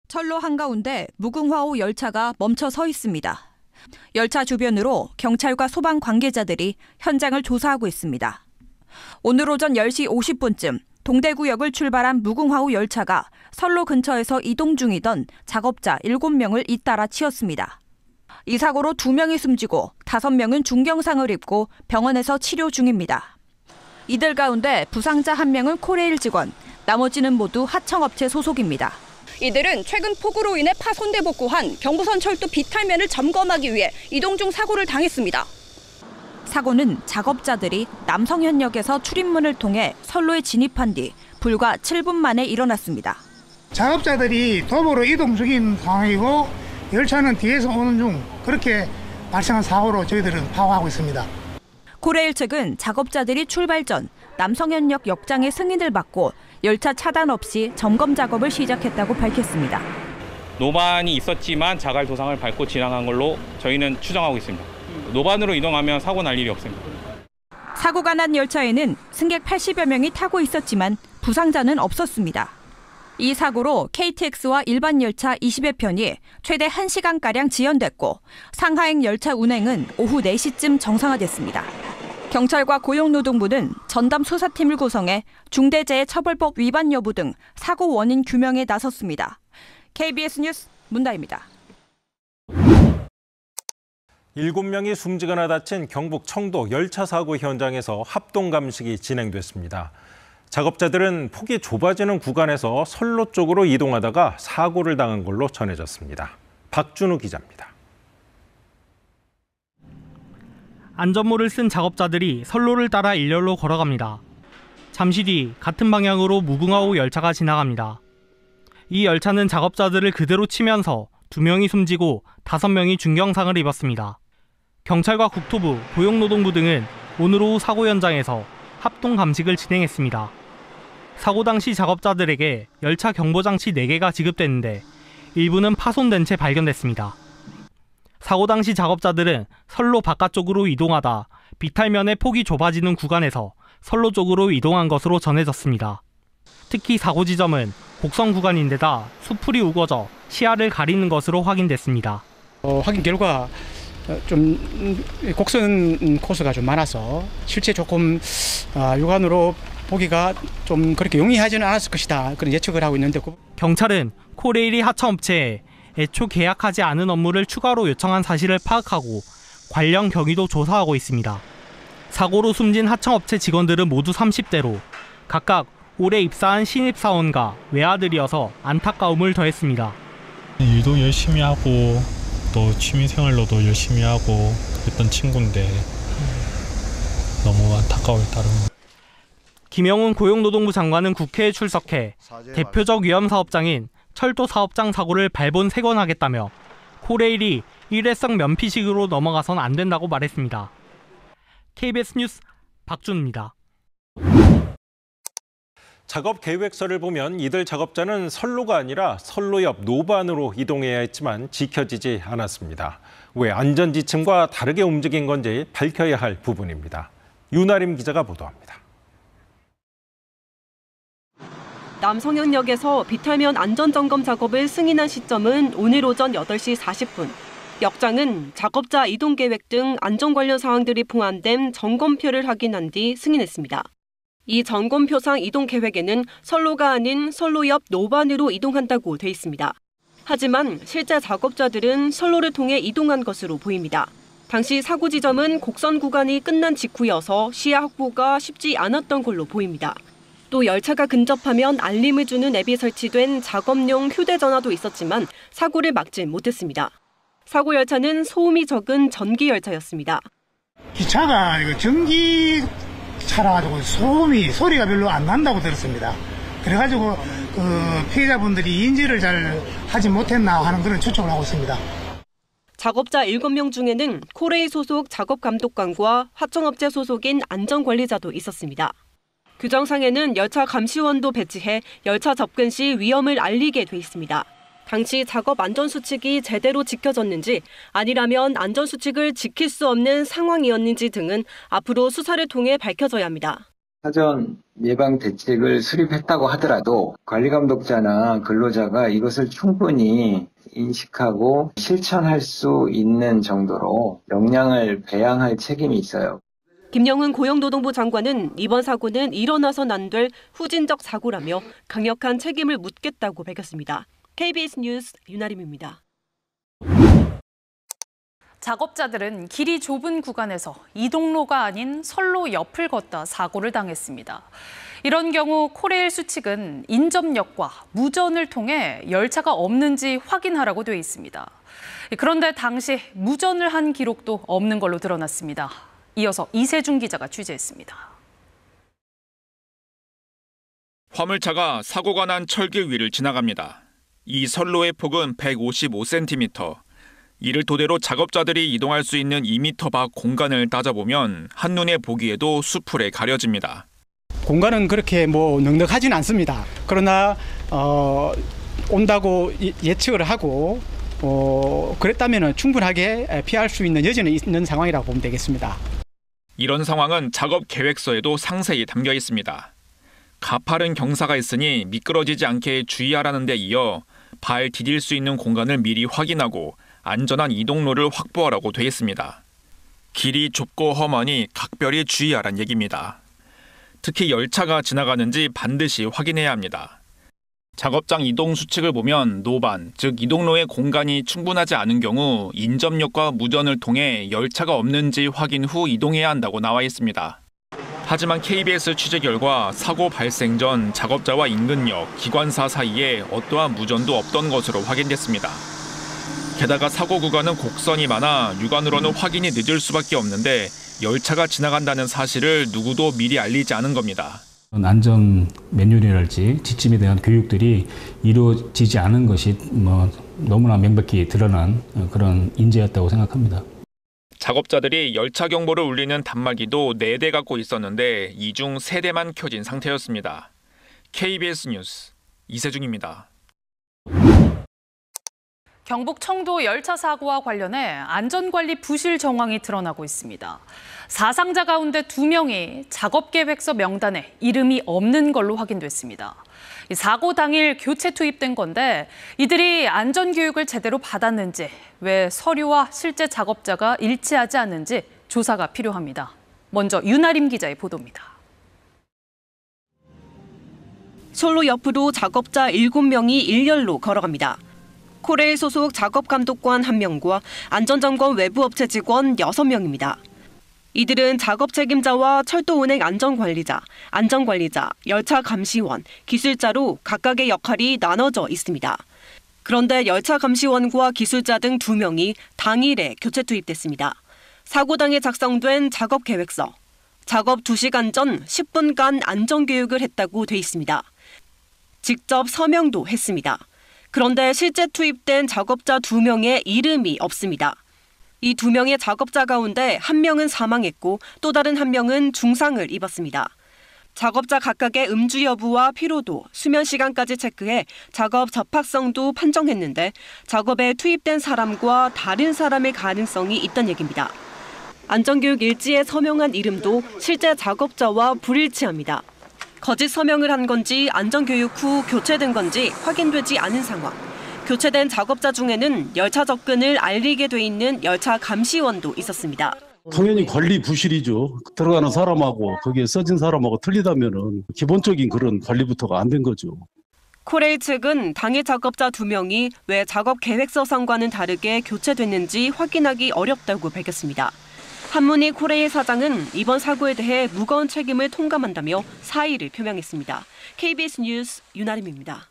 철로 한가운데 무궁화호 열차가 멈춰 서 있습니다. 열차 주변으로 경찰과 소방 관계자들이 현장을 조사하고 있습니다. 오늘 오전 10시 50분쯤 동대구역을 출발한 무궁화호 열차가 선로 근처에서 이동 중이던 작업자 7명을 잇따라 치었습니다. 이 사고로 2명이 숨지고 5명은 중경상을 입고 병원에서 치료 중입니다. 이들 가운데 부상자 1명은 코레일 직원, 나머지는 모두 하청업체 소속입니다. 이들은 최근 폭우로 인해 파손돼 복구한 경부선 철도 비탈면을 점검하기 위해 이동 중 사고를 당했습니다. 사고는 작업자들이 남성현역에서 출입문을 통해 선로에 진입한 뒤 불과 7분 만에 일어났습니다. 작업자들이 도보로 이동 중인 상황이고 열차는 뒤에서 오는 중 그렇게 발생한 사고로 저희들은 파악하고 있습니다. 코레일 측은 작업자들이 출발 전 남성현역 역장의 승인을 받고 열차 차단 없이 점검 작업을 시작했다고 밝혔습니다. 노반이 있었지만 자갈 도상을 밟고 지나간 걸로 저희는 추정하고 있습니다. 노반으로 이동하면 사고 날 일이 없습니다. 사고가 난 열차에는 승객 80여 명이 타고 있었지만 부상자는 없었습니다. 이 사고로 KTX와 일반 열차 20여 편이 최대 1시간가량 지연됐고 상하행 열차 운행은 오후 4시쯤 정상화됐습니다. 경찰과 고용노동부는 전담 수사팀을 구성해 중대재해처벌법 위반 여부 등 사고 원인 규명에 나섰습니다. KBS 뉴스 문다입니다. 7명이 숨지거나 다친 경북 청도 열차 사고 현장에서 합동 감식이 진행됐습니다. 작업자들은 폭이 좁아지는 구간에서 선로 쪽으로 이동하다가 사고를 당한 걸로 전해졌습니다. 박준우 기자입니다. 안전모를 쓴 작업자들이 선로를 따라 일렬로 걸어갑니다. 잠시 뒤 같은 방향으로 무궁화호 열차가 지나갑니다. 이 열차는 작업자들을 그대로 치면서 2명이 숨지고 5명이 중경상을 입었습니다. 경찰과 국토부, 고용노동부 등은 오늘 오후 사고 현장에서 합동 감식을 진행했습니다. 사고 당시 작업자들에게 열차 경보장치 4개가 지급됐는데 일부는 파손된 채 발견됐습니다. 사고 당시 작업자들은 선로 바깥쪽으로 이동하다 비탈면의 폭이 좁아지는 구간에서 선로 쪽으로 이동한 것으로 전해졌습니다. 특히 사고 지점은 곡선 구간인데다 수풀이 우거져 시야를 가리는 것으로 확인됐습니다. 확인 결과 좀 곡선 코스가 좀 많아서 실제 조금 육안으로 보기가 좀 그렇게 용이하지는 않았을 것이다, 그런 예측을 하고 있는데 경찰은 코레일이 하청업체에 애초 계약하지 않은 업무를 추가로 요청한 사실을 파악하고 관련 경위도 조사하고 있습니다. 사고로 숨진 하청업체 직원들은 모두 30대로 각각 올해 입사한 신입사원과 외아들이어서 안타까움을 더했습니다. 일도 열심히 하고 또 취미생활로도 열심히 하고 그랬던 친구인데 너무 안타까울 따름입니다. 김영훈 고용노동부 장관은 국회에 출석해 대표적 위험사업장인 철도사업장 사고를 발본색원하겠다며 코레일이 일회성 면피식으로 넘어가선 안 된다고 말했습니다. KBS 뉴스 박준우입니다. 작업 계획서를 보면 이들 작업자는 선로가 아니라 선로 옆 노반으로 이동해야 했지만 지켜지지 않았습니다. 왜 안전지침과 다르게 움직인 건지 밝혀야 할 부분입니다. 윤아림 기자가 보도합니다. 남성현역에서 비탈면 안전점검 작업을 승인한 시점은 오늘 오전 8시 40분. 역장은 작업자 이동 계획 등 안전 관련 사항들이 포함된 점검표를 확인한 뒤 승인했습니다. 이 점검표상 이동 계획에는 선로가 아닌 선로 옆 노반으로 이동한다고 돼 있습니다. 하지만 실제 작업자들은 선로를 통해 이동한 것으로 보입니다. 당시 사고 지점은 곡선 구간이 끝난 직후여서 시야 확보가 쉽지 않았던 걸로 보입니다. 또 열차가 근접하면 알림을 주는 앱이 설치된 작업용 휴대전화도 있었지만 사고를 막지 못했습니다. 사고 열차는 소음이 적은 전기 열차였습니다. 기차가 전기차라 가지고 소리가 별로 안 난다고 들었습니다. 그래가지고 피해자분들이 인지를 잘 하지 못했나 하는 그런 추측을 하고 있습니다. 작업자 7명 중에는 코레일 소속 작업감독관과 하청업체 소속인 안전관리자도 있었습니다. 규정상에는 열차 감시원도 배치해 열차 접근 시 위험을 알리게 돼 있습니다. 당시 작업 안전수칙이 제대로 지켜졌는지 아니라면 안전수칙을 지킬 수 없는 상황이었는지 등은 앞으로 수사를 통해 밝혀져야 합니다. 사전 예방 대책을 수립했다고 하더라도 관리감독자나 근로자가 이것을 충분히 인식하고 실천할 수 있는 정도로 역량을 배양할 책임이 있어요. 김영은 고용노동부 장관은 이번 사고는 일어나선 안 될 후진적 사고라며 강력한 책임을 묻겠다고 밝혔습니다. KBS 뉴스 윤아림입니다. 작업자들은 길이 좁은 구간에서 이동로가 아닌 선로 옆을 걷다 사고를 당했습니다. 이런 경우 코레일 수칙은 인접역과 무전을 통해 열차가 없는지 확인하라고 돼 있습니다. 그런데 당시 무전을 한 기록도 없는 걸로 드러났습니다. 이어서 이세중 기자가 취재했습니다. 화물차가 사고가 난 철길 위를 지나갑니다. 이 선로의 폭은 155cm. 이를 토대로 작업자들이 이동할 수 있는 2m 밖 공간을 따져보면 한눈에 보기에도 수풀에 가려집니다. 공간은 그렇게 넉넉하지는 않습니다. 그러나 온다고 예측을 하고 그랬다면 충분하게 피할 수 있는 여지는 있는 상황이라고 보면 되겠습니다. 이런 상황은 작업 계획서에도 상세히 담겨 있습니다. 가파른 경사가 있으니 미끄러지지 않게 주의하라는 데 이어 발 디딜 수 있는 공간을 미리 확인하고 안전한 이동로를 확보하라고 돼 있습니다. 길이 좁고 험하니 각별히 주의하란 얘기입니다. 특히 열차가 지나가는지 반드시 확인해야 합니다. 작업장 이동 수칙을 보면 노반, 즉 이동로의 공간이 충분하지 않은 경우 인접역과 무전을 통해 열차가 없는지 확인 후 이동해야 한다고 나와 있습니다. 하지만 KBS 취재 결과 사고 발생 전 작업자와 인근역, 기관사 사이에 어떠한 무전도 없던 것으로 확인됐습니다. 게다가 사고 구간은 곡선이 많아 육안으로는 확인이 늦을 수밖에 없는데 열차가 지나간다는 사실을 누구도 미리 알리지 않은 겁니다. 안전 매뉴얼이랄지 지침에 대한 교육들이 이루어지지 않은 것이 너무나 명백히 드러난 그런 인재였다고 생각합니다. 작업자들이 열차 경보를 울리는 단말기도 4대 갖고 있었는데 이 중 3대만 켜진 상태였습니다. KBS 뉴스 이세중입니다. 경북 청도 열차 사고와 관련해 안전관리 부실 정황이 드러나고 있습니다. 사상자 가운데 2명이 작업계획서 명단에 이름이 없는 걸로 확인됐습니다. 사고 당일 교체 투입된 건데 이들이 안전교육을 제대로 받았는지, 왜 서류와 실제 작업자가 일치하지 않는지 조사가 필요합니다. 먼저 윤아림 기자의 보도입니다. 선로 옆으로 작업자 7명이 일렬로 걸어갑니다. 코레일 소속 작업감독관 1명과 안전점검 외부업체 직원 6명입니다. 이들은 작업 책임자와 철도운행 안전관리자, 열차 감시원, 기술자로 각각의 역할이 나눠져 있습니다. 그런데 열차 감시원과 기술자 등 2명이 당일에 교체 투입됐습니다. 사고당에 작성된 작업 계획서, 작업 2시간 전 10분간 안전교육을 했다고 돼 있습니다. 직접 서명도 했습니다. 그런데 실제 투입된 작업자 2명의 이름이 없습니다. 이 2명의 작업자 가운데 1명은 사망했고 또 다른 1명은 중상을 입었습니다. 작업자 각각의 음주 여부와 피로도, 수면 시간까지 체크해 작업 적합성도 판정했는데 작업에 투입된 사람과 다른 사람의 가능성이 있다는 얘기입니다. 안전교육 일지에 서명한 이름도 실제 작업자와 불일치합니다. 거짓 서명을 한 건지 안전교육 후 교체된 건지 확인되지 않은 상황. 교체된 작업자 중에는 열차 접근을 알리게 돼 있는 열차 감시원도 있었습니다. 당연히 관리 부실이죠. 들어가는 사람하고 거기에 써진 사람하고 틀리다면은 기본적인 그런 관리부터가 안 된 거죠. 코레일 측은 당일 작업자 2명이 왜 작업 계획서상과는 다르게 교체됐는지 확인하기 어렵다고 밝혔습니다. 한문희 코레일 사장은 이번 사고에 대해 무거운 책임을 통감한다며 사의를 표명했습니다. KBS 뉴스 윤아림입니다.